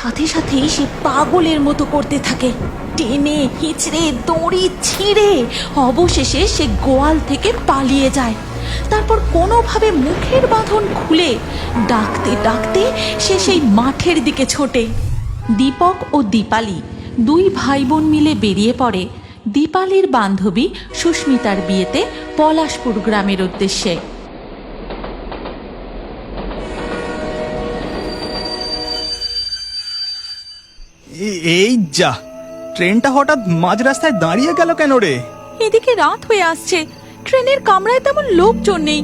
সাথে সাথেই সে পাগলের মতো করতে থাকে। টেনে হিচড়ে দড়ি ছিঁড়ে অবশেষে সে গোয়াল থেকে পালিয়ে যায়। তারপর কোনোভাবে মুখের বাঁধন খুলে ডাকতে ডাকতে সে সেই মাঠের দিকে ছোটে। দীপক ও দীপালি দুই ভাই বোন মিলে বেরিয়ে পড়ে দীপালির বান্ধবী সুস্মিতার বিয়েতে পলাশপুর গ্রামের উদ্দেশ্যে। এই যা, ট্রেনটা হঠাৎ মাঝ রাস্তায় দাঁড়িয়ে গেল কেন রে? এদিকে রাত হয়ে আসছে, ট্রেনের কামরায় তেমন লোকজন নেই,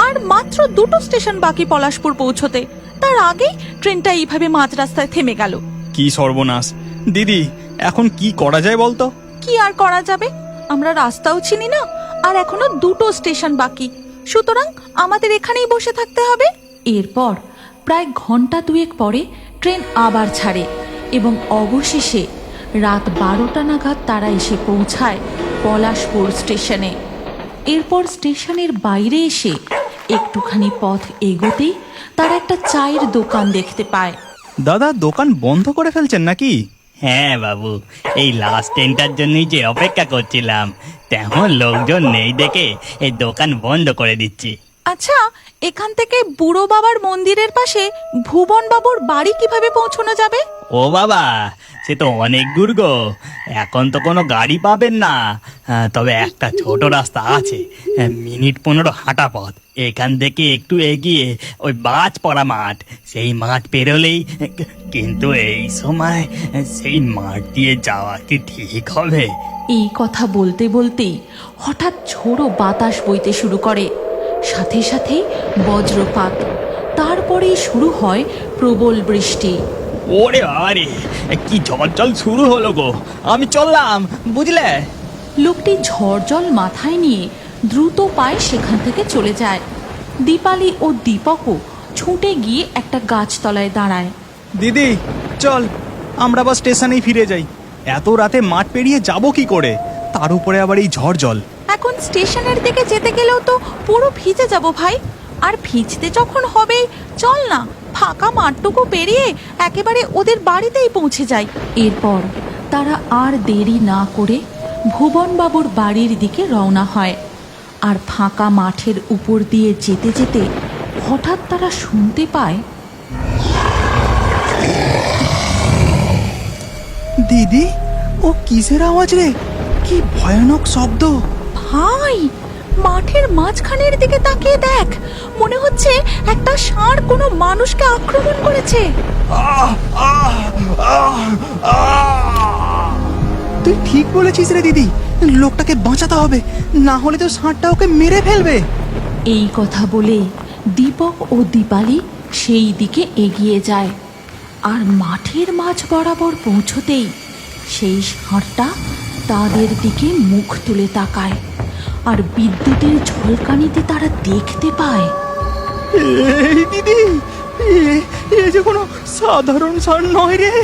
আর মাত্র দুটো স্টেশন বাকি পলাশপুর পৌঁছতে। তার আগেই ট্রেনটা এইভাবে মাঝ রাস্তায় থেমে গেল। কি সর্বনাশ! দিদি, এখন কি করা যায় বলতো? কি আর করা যাবে, আমরা রাস্তাও চিনি না, আর এখনো দুটো স্টেশন বাকি, সুতরাং আমাদের এখানেই বসে থাকতে হবে। এরপর প্রায় ঘন্টা দুয়েক পরে ট্রেন আবার ছাড়ে এবং অবশেষে রাত 12টা নাগাদ তারা এসে পৌঁছায় পলাশপুর স্টেশনে। এরপর স্টেশনের বাইরে এসে একটুখানি পথ এগোতেই তারা একটা চায়ের দোকান দেখতে পায়। দাদা, দোকান বন্ধ করে ফেলছেন নাকি? হ্যাঁ বাবু, এই লাস্ট ট্রেনটার জন্যই যে অপেক্ষা করছিলাম, তেমন লোকজন নেই দেখে এই দোকান বন্ধ করে দিচ্ছি। আচ্ছা, এখান থেকে বুড়ো বাবার মন্দিরের পাশে ভুবন বাবুর বাড়ি কিভাবে পৌঁছানো যাবে? ও বাবা, সে তো অনেক দূর গো, এখন তো কোনো গাড়ি পাবেন না। তবে একটা ছোট রাস্তা আছে, মিনিট 15 হাঁটা পথ। এখান থেকে একটু এগিয়ে ওই বাজ পড়া মাঠ, সেই মাঠ পেরোলেই। কিন্তু এই সময় সেই মাঠ দিয়ে যাওয়া কি ঠিক হবে? এই কথা বলতে বলতেই হঠাৎ ঝোড়ো বাতাস বইতে শুরু করে, সাথে সাথে বজ্রপাত, তারপরেই শুরু হয় প্রবল বৃষ্টি। ওরে আরে, কি ঝড় শুরু হলো গো, আমি চললাম, বুঝলে। লোকটি ঝড় জল মাথায় নিয়ে দ্রুত পায়ে সেখান থেকে চলে যায়। দীপালি ও দীপকও ছুটে গিয়ে একটা গাছতলায় দাঁড়ায়। দিদি চল, আমরা আবার স্টেশনেই ফিরে যাই। এত রাতে মাঠ পেরিয়ে যাব কি করে? তার উপরে আবার এই ঝড় জল। এখন স্টেশনের দিকে যেতে গেলেও তো পুরো ভিজে যাব ভাই, আর ভিজতে যখন হবে চল না ফাঁকা মাঠটুকু পেরিয়ে একেবারে ওদের বাড়িতেই পৌঁছে যাই। এরপর তারা আর দেরি না করে ভুবনবাবুর বাড়ির দিকে রওনা হয়। আর ফাঁকা মাঠের উপর দিয়ে যেতে যেতে হঠাৎ তারা শুনতে পায়, দিদি, ও কিসের আওয়াজ রে? কি ভয়ানক শব্দ! ভাই, মাঠের মাঝখানের দিকে তাকিয়ে দেখ, মনে হচ্ছে একটা ষাঁড় কোনো মানুষকে আক্রমণ করেছে। তুই ঠিক বলেছিস রে দিদি, লোকটাকে বাঁচাতে হবে, না হলে তো ষাঁড়টা ওকে মেরে ফেলবে। এই কথা বলে দীপক ও দীপালি সেই দিকে এগিয়ে যায়, আর মাঠের মাঝ বরাবর পৌঁছতেই সেই ষাঁড়টা তাদের দিকে মুখ তুলে তাকায়, আর বিদ্যুতের ঝলকানিতে তারা দেখতে পায়, এই দিদি, এ যে কোনো সাধারণ ষাঁড় নয় রে।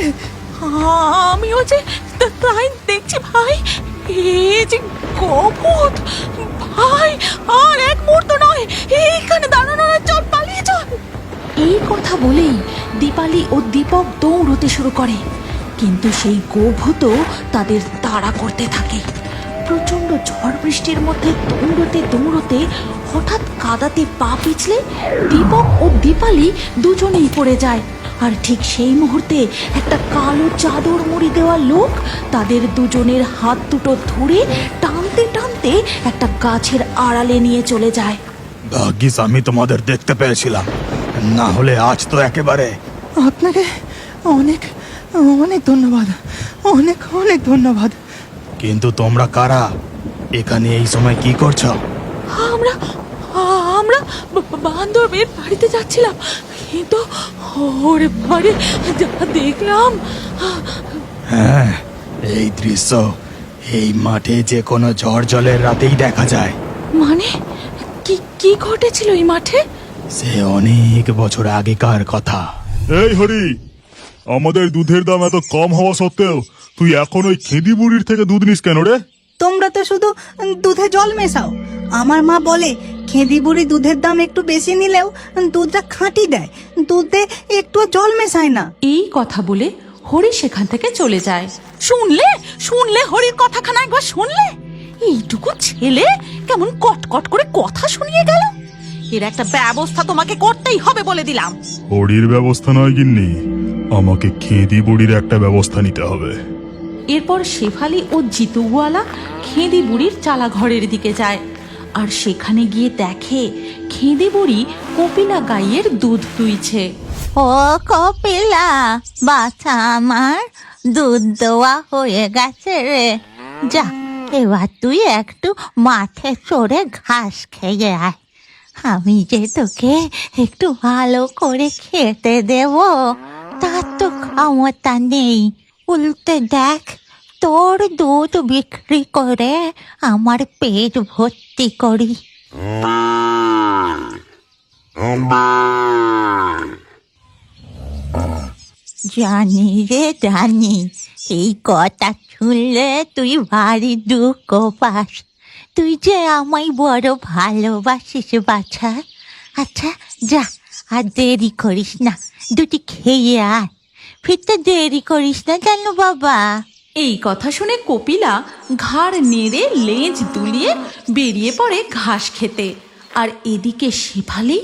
আমিও যে তাই দেখছি ভাই, এ যে গভূত ভাই, আর এক মুহূর্ত নয়, এইখানে দাঁড়ানো, চল পালিয়ে চল। এই কথা বলেই দীপালি ও দীপক দৌড়তে শুরু করে, কিন্তু সেই গভূত তাদের তাড়া করতে থাকে। প্রচন্ড ঝড় বৃষ্টির মধ্যে দৌড়তে দৌড়তে হঠাৎ কাদাতে পা পিছলে দীপক ও দীপালি দুজনেই পড়ে যায়। আর ঠিক সেই মুহূর্তে একটা কালো চাদর মুড়ি দেওয়া লোক তাদের দুজনের হাত দুটো ধরে টানতে টানতে একটা গাছের আড়ালে নিয়ে চলে যায়। ভাগ্যিস আমি তোমাদের দেখতে পেয়েছিলাম, না হলে আজ তো একেবারে। আপনাকে অনেক অনেক ধন্যবাদ, অনেক অনেক ধন্যবাদ। কিন্তু তোমরা কারা? এখানে এই সময় কি করছো? আমরা আমরা বান্ধবীর বাড়িতে যাচ্ছিলাম, কিন্তু ওরে বাড়ি যা দেখলাম। হ্যাঁ, এই দৃশ্য এই মাঠে যে কোনো ঝড় জলের রাতেই দেখা যায়। মানে কি কি ঘটেছিল এই মাঠে? সে অনেক বছর আগেকার কথা। এই হরি, আমাদের দুধের দাম এত কম হওয়া সত্ত্বেও তুই এখন ওই খেদি বুড়ির থেকে দুধ নিস কেন রে? তোমরা তো শুধু দুধে জল মেশাও। আমার মা বলে খেদি বুড়ি দুধের দাম একটু বেশি নিলেও দুধটা খাঁটি দেয়, দুধে একটু জল মেশায় না। এই কথা বলে হরি সেখান থেকে চলে যায়। শুনলে শুনলে হরির কথাখানা একবার শুনলে? এইটুকু ছেলে কেমন কটকট করে কথা শুনিয়ে গেল। এর একটা ব্যবস্থা তোমাকে করতেই হবে বলে দিলাম। হরির ব্যবস্থা নয় গিন্নি, আমাকে খেদি বুড়ির একটা ব্যবস্থা নিতে হবে। এরপর শেফালি ও জিতুওয়ালা খেদি বুড়ির চালা ঘরের দিকে যায় আর সেখানে গিয়ে দেখে খেদি বুড়ি কপিলা গাইয়ের দুধ দুইছে। ও কপিলা বাছা আমার, দুধ দেওয়া হয়ে গেছে রে। যা, এবার তুই একটু মাঠে চড়ে ঘাস খেয়ে আয়। আমি যে তোকে একটু ভালো করে খেতে দেব তার তো ক্ষমতা নেই। উল্টে দেখ, তোর দুধ বিক্রি করে আমার পেট ভর্তি করি। জানি রে জানি, এই কথা শুনলে তুই ভারী দুঃখ পাস। তুই যে আমায় বড় ভালোবাসিস বাছা। আচ্ছা যা, আর দেরি করিস না, দুটি খেয়ে আয়। ফিরতে দেরি করিস না কেন বাবা? এই কথা শুনে কপিলা ঘাড় নেড়ে লেজ দুলিয়ে বেরিয়ে পড়ে ঘাস খেতে। আর এদিকে শেফালি,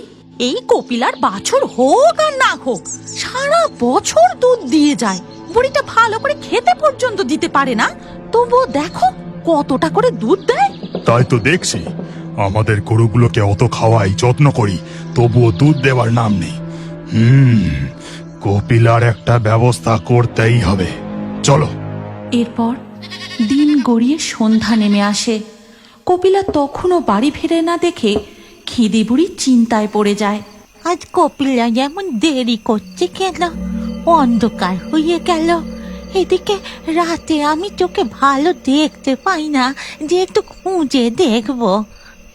এই কপিলার বাছুর হোক আর না হোক, সারা বছর দুধ দিয়ে যায়। বুড়িটা ভালো করে খেতে পর্যন্ত দিতে পারে না, তবুও দেখো কতটা করে দুধ দেয়। তাই তো দেখছি, আমাদের গরুগুলোকে অত খাওয়াই, যত্ন করি, তবুও দুধ দেওয়ার নাম নেই। কপিলার একটা ব্যবস্থা করতেই হবে, চলো। এরপর দিন গড়িয়ে সন্ধ্যা নেমে আসে। কপিলা তখনও বাড়ি ফিরে না দেখে খিদে বুড়ি চিন্তায় পড়ে যায়। আজ কপিলা যেমন দেরি করছে কেন? অন্ধকার হয়ে গেল। এদিকে রাতে আমি চোখে ভালো দেখতে পাই না যে একটু খুঁজে দেখবো।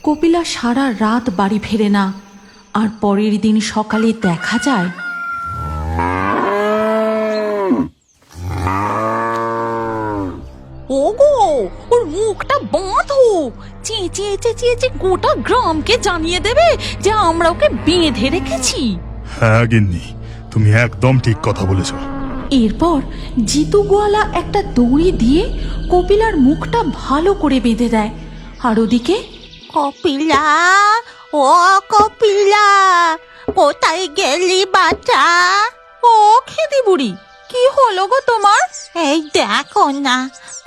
কপিলা সারা রাত বাড়ি ফেরে না। আর পরের দিন সকালে দেখা যায় ওগো, ওর মুখটা বাঁধো। চেঁচিয়ে চেঁচিয়ে গোটা গ্রামকে জানিয়ে দেবে যে আমরা ওকে বেঁধে রেখেছি। হ্যাঁ গিন্নি, তুমি একদম ঠিক কথা বলেছ। এরপর জিতু গোয়ালা একটা দড়ি দিয়ে কপিলার মুখটা ভালো করে বেঁধে দেয়। আর ওদিকে কপিলা, ও কপিলা, কোথায় গেলি বাচ্চা? ও খেদি বুড়ি, কি হলো গো তোমার? এই দেখো না,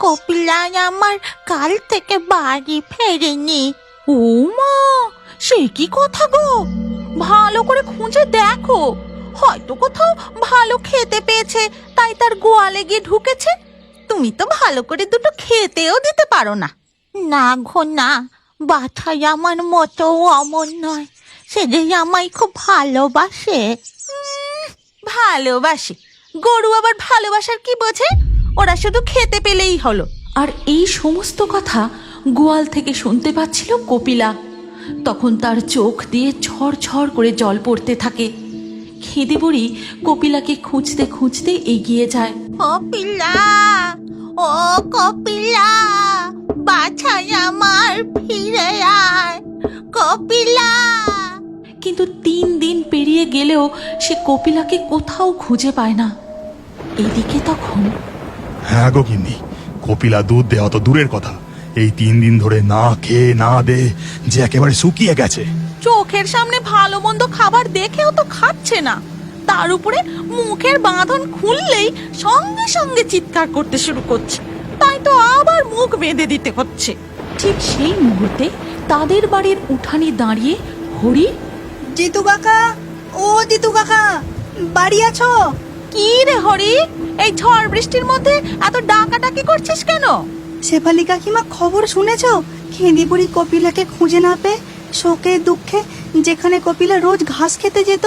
কপিলা আমার কাল থেকে বাড়ি ফেরেনি। ও মা, সে কি কথা গো? ভালো করে খুঁজে দেখো, হয়তো কোথাও ভালো খেতে পেয়েছে তাই তার গোয়ালে গিয়ে ঢুকেছে। তুমি তো ভালো করে দুটো খেতেও দিতে পারো না। না গো না, বাছাই আমার মতো অমন নয়, সে যে আমায় খুব ভালোবাসে। ভালোবাসে? গরু আবার ভালোবাসার কি বোঝে? ওরা শুধু খেতে পেলেই হলো। আর এই সমস্ত কথা গোয়াল থেকে শুনতে পাচ্ছিল কপিলা। তখন তার চোখ দিয়ে ঝরঝর করে জল পড়তে থাকে। খেদে বুড়ি কপিলাকে খুঁজতে খুঁজতে এগিয়ে যায়। কপিলা, ও কপিলা, বাছাই আমার, ফিরে আয় কপিলা। কিন্তু 3 দিন পেরিয়ে গেলেও সে কপিলাকে কোথাও খুঁজে পায় না। এদিকে তখন হ্যাঁ গো গিন্নি, কপিলা দুধ দেওয়া তো দূরের কথা, এই 3 দিন ধরে না খেয়ে না দে যে একেবারে শুকিয়ে গেছে। চোখের সামনে ভালো মন্দ খাবার দেখেও তো খাচ্ছে না, তার উপরে মুখের বাঁধন খুললেই সঙ্গে সঙ্গে চিৎকার করতে শুরু করছে। তাই তো আবার মুখ বেঁধে দিতে হচ্ছে। ঠিক সেই মুহূর্তে তাদের বাড়ির উঠানে দাঁড়িয়ে হরি, জিতু কাকা, ও জিতু কাকা, বাড়ি আছো? কি রে হরি, এই ঝড় বৃষ্টির মধ্যে এত ডাকাডাকি করছিস কেন? শেফালি কাকিমা, খবর শুনেছ? খেদি বুড়ি কপিলাকে খুঁজে না পেয়ে শোকে দুঃখে যেখানে কপিলা রোজ ঘাস খেতে যেত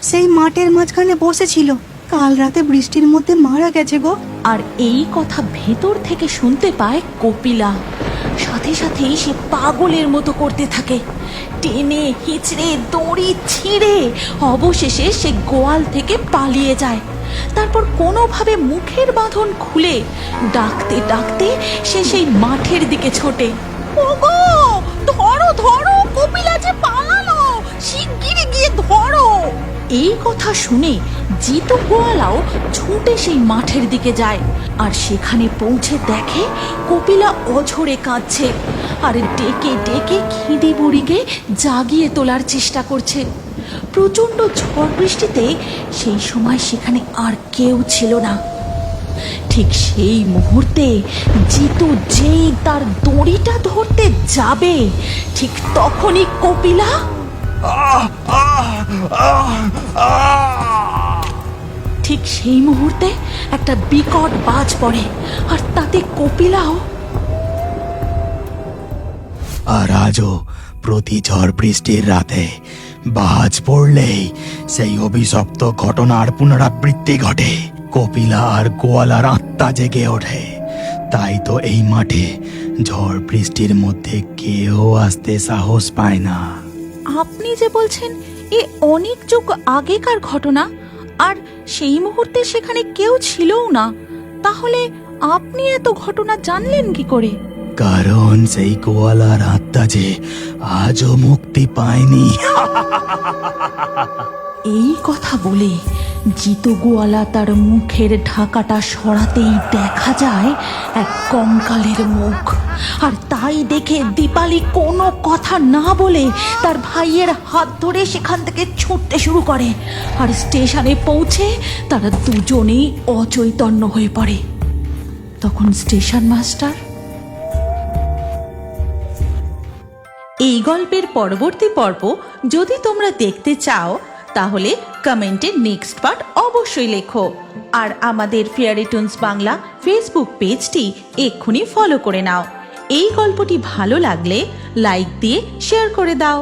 সেই মাঠের মাঝখানে বসেছিল, কাল রাতে বৃষ্টির মধ্যে মারা গেছে গো। আর এই কথা ভেতর থেকে শুনতে পায় কপিলা। সাথে সাথেই সে পাগলের মতো করতে থাকে, টেনে হিচড়ে দড়ি ছিঁড়ে অবশেষে সে গোয়াল থেকে পালিয়ে যায়। তারপর কোনোভাবে মুখের বাঁধন খুলে ডাকতে ডাকতে সে সেই মাঠের দিকে ছোটে। ওগো, ধরো ধরো, কপিলা যে পালালো, শিগগিরই গিয়ে ধরো। এই কথা শুনে জিতু গোয়ালাও ছুটে সেই মাঠের দিকে যায়, আর সেখানে পৌঁছে দেখে কপিলা অঝরে কাঁদছে আর ডেকে ডেকে খিদে বুড়িকে জাগিয়ে তোলার চেষ্টা করছে। প্রচণ্ড ঝড় বৃষ্টিতে সেই সময় সেখানে আর কেউ ছিল না। ঠিক সেই মুহূর্তে জিতু যেই তার দড়িটা ধরতে যাবে, ঠিক তখনই কপিলা ঠিক সেই মুহূর্তে একটা বিকট বাজ পড়ে, আর তাতে কপিলাও। আর আজও প্রতি ঝড় বৃষ্টির রাতে বাজ পড়লেই সেই অভিশপ্ত ঘটনার পুনরাবৃত্তি ঘটে। কপিলা আর গোয়ালার আত্মা জেগে ওঠে। তাই তো এই মাঠে ঝড় বৃষ্টির মধ্যে কেউ আসতে সাহস পায় না। আপনি যে বলছেন এ অনেক যুগ আগেকার ঘটনা, আর সেই মুহূর্তে সেখানে কেউ ছিলও না, তাহলে আপনি এত ঘটনা জানলেন কি করে? কারণ সেই গোয়ালার আত্মা যে আজও মুক্তি পায়নি। এই কথা বলে জিতু গোয়ালা তার মুখের ঢাকাটা সরাতেই দেখা যায় এক কঙ্কালের মুখ। আর তাই দেখে দীপালি কোনো কথা না বলে তার ভাইয়ের হাত ধরে সেখান থেকে ছুটতে শুরু করে, আর স্টেশনে পৌঁছে তারা দুজনেই অচৈতন্য হয়ে পড়ে। তখন স্টেশন মাস্টার এই গল্পের পরবর্তী পর্ব যদি তোমরা দেখতে চাও তাহলে কমেন্টে নেক্সট পার্ট অবশ্যই লেখো, আর আমাদের ফেয়ারি টুনস বাংলা ফেসবুক পেজটি এক্ষুনি ফলো করে নাও। এই গল্পটি ভালো লাগলে লাইক দিয়ে শেয়ার করে দাও।